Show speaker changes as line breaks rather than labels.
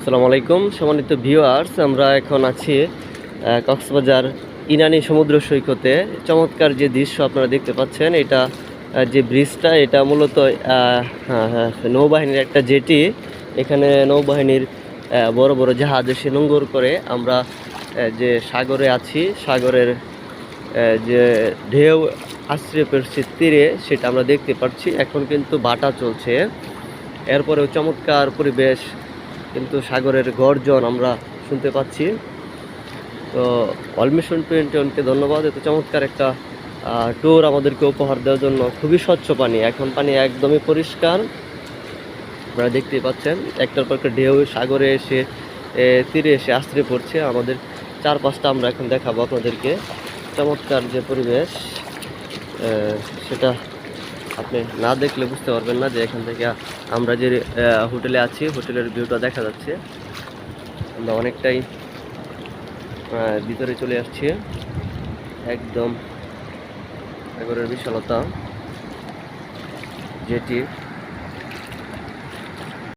আসসালামু আলাইকুম সম্মানিত ভিউয়ার্স, আমরা এখন আছি কক্সবাজার ইনানি সমুদ্র সৈকতে। চমৎকার যে দৃশ্য আপনারা দেখতে পাচ্ছেন, এটা যে ব্রিজটা, এটা মূলত নৌবাহিনীর একটা জেটি। এখানে নৌবাহিনীর বড় বড় জাহাজ এসে নোঙর করে। আমরা যে সাগরে আছি, সাগরের যে ঢেউ আশ্রয় পড়ছে তীরে, সেটা আমরা দেখতে পাচ্ছি। এখন কিন্তু ভাটা চলছে, এরপরেও চমৎকার পরিবেশ, কিন্তু সাগরের গর্জন আমরা শুনতে পাচ্ছি। তো অলমিশন 21কে ধন্যবাদ, এত চমৎকার একটা ট্যুর আমাদেরকে উপহার দেওয়ার জন্য। খুবই স্বচ্ছ পানি, এখন পানি একদমই পরিষ্কার, আপনারা দেখতেই পাচ্ছেন। একটার পর একটা ঢেউ সাগরে এসে তীরে এসে আশ্রয় পড়ছে। আমাদের চারপাশটা আমরা এখন দেখাবো আপনাদেরকে। চমৎকার যে পরিবেশ, সেটা আপনি না দেখলে বুঝতে পারবেন না যে এখান থেকে আমরা যে হোটেলে আছি, হোটেলের ভিউটা দেখা যাচ্ছে। আমরা অনেকটাই ভিতরে চলে আসছি, একদম সাগরের বিশালতা যেটি